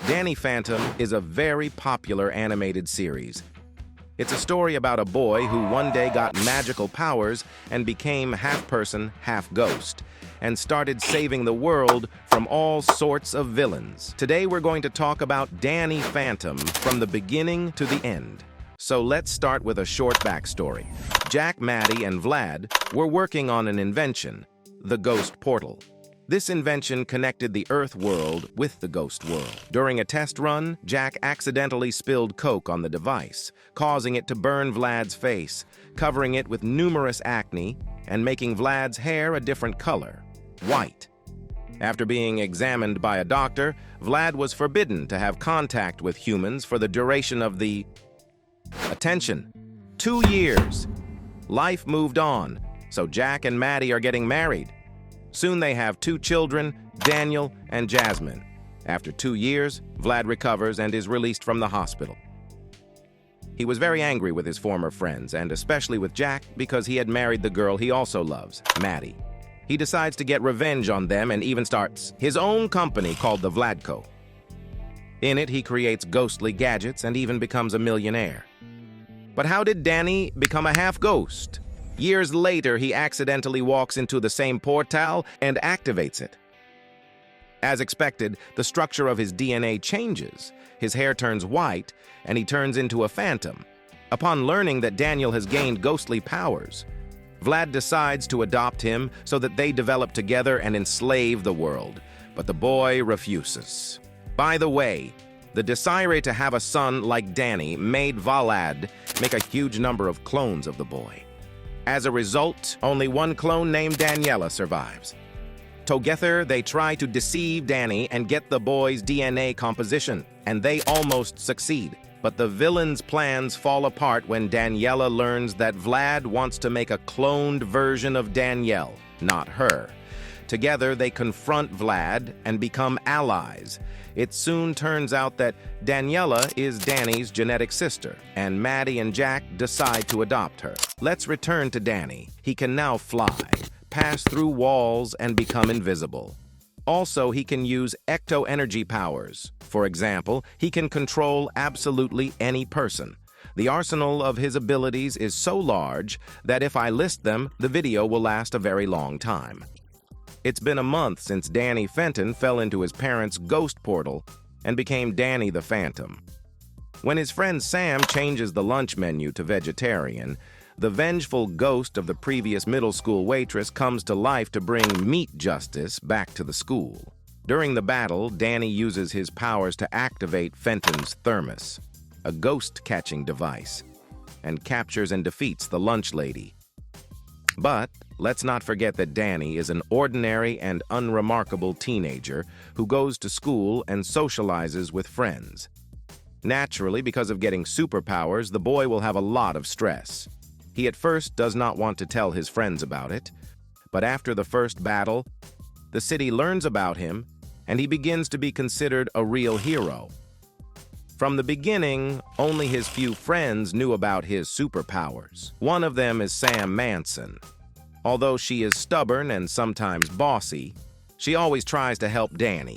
Danny Phantom is a very popular animated series. It's a story about a boy who one day got magical powers and became half person, half ghost, and started saving the world from all sorts of villains. Today we're going to talk about Danny Phantom from the beginning to the end. So let's start with a short backstory. Jack, Maddie, and Vlad were working on an invention, the Ghost Portal. This invention connected the Earth world with the Ghost world. During a test run, Jack accidentally spilled Coke on the device, causing it to burn Vlad's face, covering it with numerous acne, and making Vlad's hair a different color, white. After being examined by a doctor, Vlad was forbidden to have contact with humans for the duration of the... Attention! 2 years! Life moved on, so Jack and Maddie are getting married. Soon they have 2 children, Daniel and Jasmine. After 2 years, Vlad recovers and is released from the hospital. He was very angry with his former friends, and especially with Jack, because he had married the girl he also loves, Maddie. He decides to get revenge on them and even starts his own company called the Vladco. In it, he creates ghostly gadgets and even becomes a millionaire. But how did Danny become a half-ghost? Years later, he accidentally walks into the same portal and activates it. As expected, the structure of his DNA changes. His hair turns white, and he turns into a phantom. Upon learning that Daniel has gained ghostly powers, Vlad decides to adopt him so that they develop together and enslave the world. But the boy refuses. By the way, the desire to have a son like Danny made Vlad make a huge number of clones of the boy. As a result, only one clone named Daniela survives. Together, they try to deceive Danny and get the boy's DNA composition, and they almost succeed. But the villain's plans fall apart when Daniela learns that Vlad wants to make a cloned version of Danielle, not her. Together, they confront Vlad and become allies. It soon turns out that Daniela is Danny's genetic sister, and Maddie and Jack decide to adopt her. Let's return to Danny. He can now fly, pass through walls, and become invisible. Also, he can use ecto-energy powers. For example, he can control absolutely any person. The arsenal of his abilities is so large that if I list them, the video will last a very long time. It's been a month since Danny Phantom fell into his parents' ghost portal and became Danny the Phantom. When his friend Sam changes the lunch menu to vegetarian, the vengeful ghost of the previous middle school waitress comes to life to bring meat justice back to the school. During the battle, Danny uses his powers to activate Phantom's thermos, a ghost-catching device, and captures and defeats the lunch lady. But let's not forget that Danny is an ordinary and unremarkable teenager who goes to school and socializes with friends. Naturally, because of getting superpowers, the boy will have a lot of stress. He at first does not want to tell his friends about it, but after the first battle, the city learns about him, and he begins to be considered a real hero. From the beginning, only his few friends knew about his superpowers. One of them is Sam Manson. Although she is stubborn and sometimes bossy, she always tries to help Danny.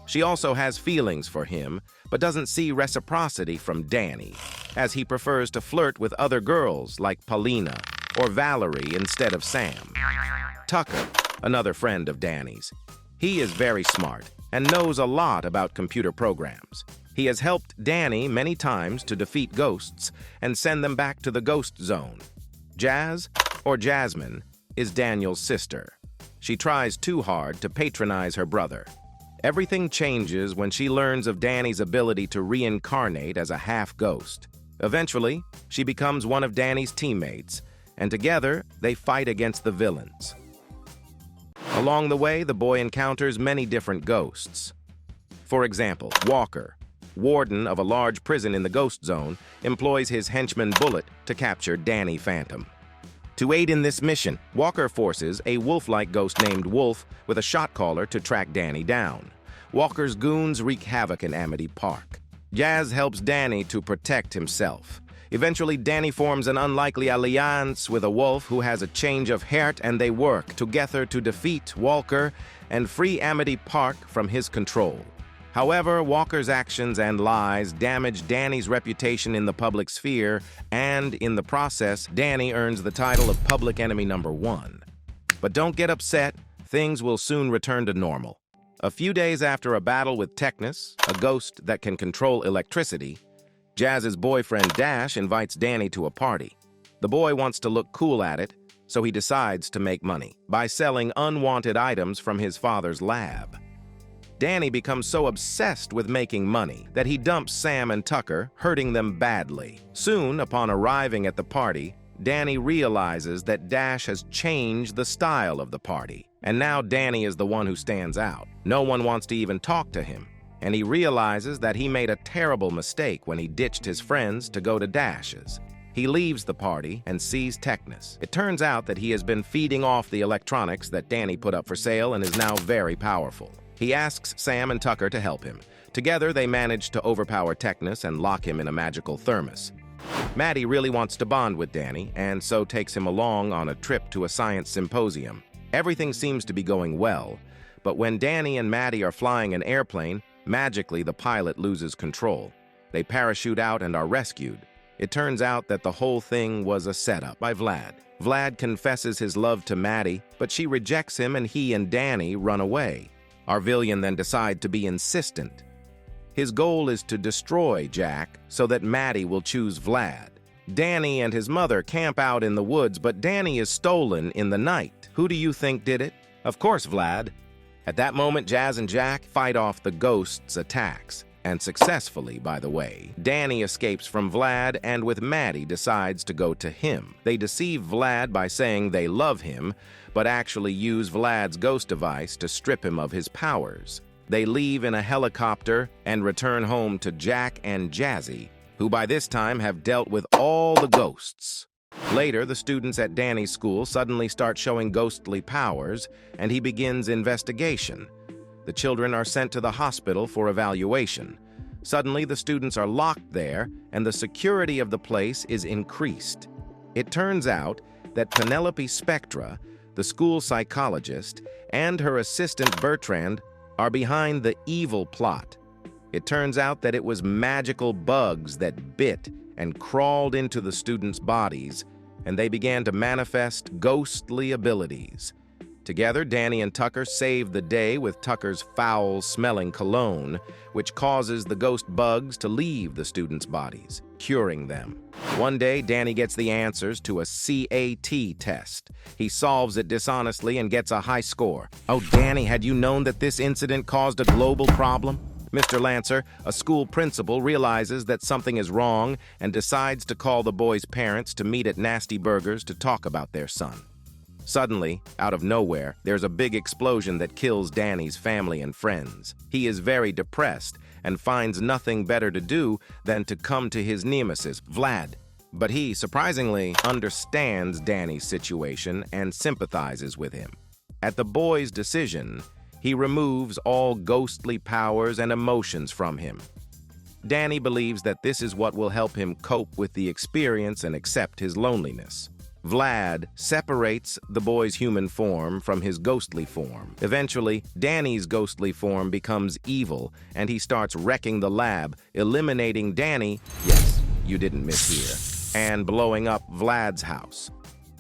She also has feelings for him, but doesn't see reciprocity from Danny, as he prefers to flirt with other girls like Paulina or Valerie instead of Sam. Tucker, another friend of Danny's. He is very smart and knows a lot about computer programs. He has helped Danny many times to defeat ghosts and send them back to the ghost zone. Jazz, or Jasmine, is Daniel's sister. She tries too hard to patronize her brother. Everything changes when she learns of Danny's ability to reincarnate as a half-ghost. Eventually, she becomes one of Danny's teammates, and together they fight against the villains. Along the way, the boy encounters many different ghosts. For example, Walker, warden of a large prison in the Ghost Zone, employs his henchman Bullet to capture Danny Phantom. To aid in this mission, Walker forces a wolf-like ghost named Wolf with a shot caller to track Danny down. Walker's goons wreak havoc in Amity Park. Jazz helps Danny to protect himself. Eventually, Danny forms an unlikely alliance with a wolf who has a change of heart, and they work together to defeat Walker and free Amity Park from his control. However, Walker's actions and lies damage Danny's reputation in the public sphere, and in the process, Danny earns the title of public enemy number 1. But don't get upset, things will soon return to normal. A few days after a battle with Technus, a ghost that can control electricity, Jazz's boyfriend Dash invites Danny to a party. The boy wants to look cool at it, so he decides to make money by selling unwanted items from his father's lab. Danny becomes so obsessed with making money that he dumps Sam and Tucker, hurting them badly. Soon, upon arriving at the party, Danny realizes that Dash has changed the style of the party, and now Danny is the one who stands out. No one wants to even talk to him, and he realizes that he made a terrible mistake when he ditched his friends to go to Dash's. He leaves the party and sees Technus. It turns out that he has been feeding off the electronics that Danny put up for sale and is now very powerful. He asks Sam and Tucker to help him. Together, they manage to overpower Technus and lock him in a magical thermos. Maddie really wants to bond with Danny, and so takes him along on a trip to a science symposium. Everything seems to be going well, but when Danny and Maddie are flying an airplane, magically the pilot loses control. They parachute out and are rescued. It turns out that the whole thing was a setup by Vlad. Vlad confesses his love to Maddie, but she rejects him and he and Danny run away. Our villain then decides to be insistent. His goal is to destroy Jack so that Maddie will choose Vlad. Danny and his mother camp out in the woods, but Danny is stolen in the night. Who do you think did it? Of course, Vlad. At that moment, Jazz and Jack fight off the ghost's attacks. And successfully, by the way. Danny escapes from Vlad and with Maddie decides to go to him. They deceive Vlad by saying they love him, but actually use Vlad's ghost device to strip him of his powers. They leave in a helicopter and return home to Jack and Jazzy, who by this time have dealt with all the ghosts. Later, the students at Danny's school suddenly start showing ghostly powers, and he begins investigation. The children are sent to the hospital for evaluation. Suddenly, the students are locked there, and the security of the place is increased. It turns out that Penelope Spectra, the school psychologist, and her assistant Bertrand are behind the evil plot. It turns out that it was magical bugs that bit and crawled into the students' bodies, and they began to manifest ghostly abilities. Together, Danny and Tucker save the day with Tucker's foul-smelling cologne, which causes the ghost bugs to leave the students' bodies, curing them. One day, Danny gets the answers to a CAT test. He solves it dishonestly and gets a high score. Oh, Danny, had you known that this incident caused a global problem? Mr. Lancer, a school principal, realizes that something is wrong and decides to call the boys' parents to meet at Nasty Burgers to talk about their son. Suddenly, out of nowhere, there's a big explosion that kills Danny's family and friends. He is very depressed and finds nothing better to do than to come to his nemesis, Vlad. But he, surprisingly, understands Danny's situation and sympathizes with him. At the boy's decision, he removes all ghostly powers and emotions from him. Danny believes that this is what will help him cope with the experience and accept his loneliness. Vlad separates the boy's human form from his ghostly form. Eventually, Danny's ghostly form becomes evil, and he starts wrecking the lab, eliminating Danny, yes, you didn't miss here, and blowing up Vlad's house.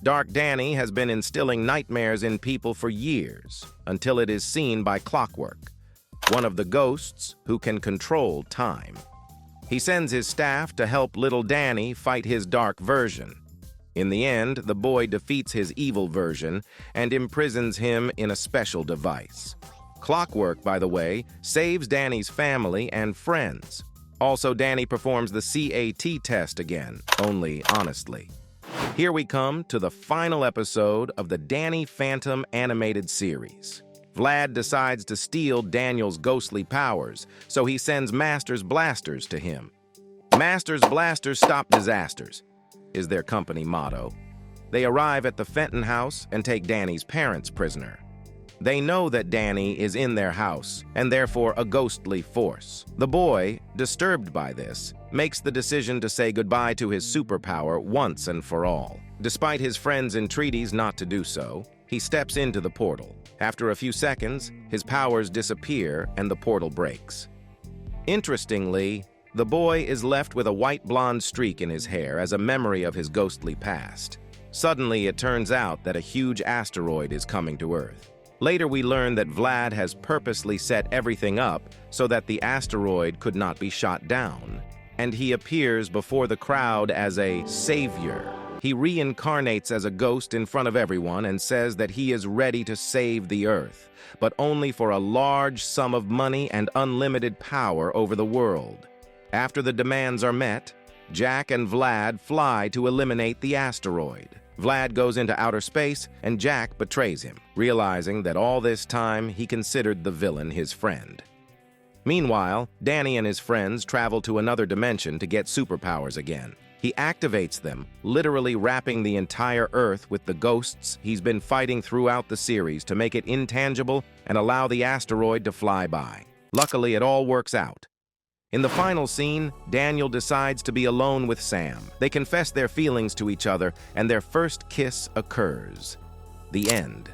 Dark Danny has been instilling nightmares in people for years, until it is seen by Clockwork, one of the ghosts who can control time. He sends his staff to help little Danny fight his dark version. In the end, the boy defeats his evil version and imprisons him in a special device. Clockwork, by the way, saves Danny's family and friends. Also, Danny performs the CAT test again, only honestly. Here we come to the final episode of the Danny Phantom animated series. Vlad decides to steal Daniel's ghostly powers, so he sends Master's blasters to him. Master's blasters stop disasters is their company motto. They arrive at the Fenton house and take Danny's parents prisoner. They know that Danny is in their house and therefore a ghostly force. The boy, disturbed by this, makes the decision to say goodbye to his superpower once and for all. Despite his friends' entreaties not to do so, he steps into the portal. After a few seconds, his powers disappear and the portal breaks. Interestingly, the boy is left with a white blonde streak in his hair as a memory of his ghostly past. Suddenly, it turns out that a huge asteroid is coming to Earth. Later, we learn that Vlad has purposely set everything up so that the asteroid could not be shot down, and he appears before the crowd as a savior. He reincarnates as a ghost in front of everyone and says that he is ready to save the Earth, but only for a large sum of money and unlimited power over the world. After the demands are met, Jack and Vlad fly to eliminate the asteroid. Vlad goes into outer space, and Jack betrays him, realizing that all this time he considered the villain his friend. Meanwhile, Danny and his friends travel to another dimension to get superpowers again. He activates them, literally wrapping the entire Earth with the ghosts he's been fighting throughout the series to make it intangible and allow the asteroid to fly by. Luckily, it all works out. In the final scene, Daniel decides to be alone with Sam. They confess their feelings to each other, and their first kiss occurs. The end.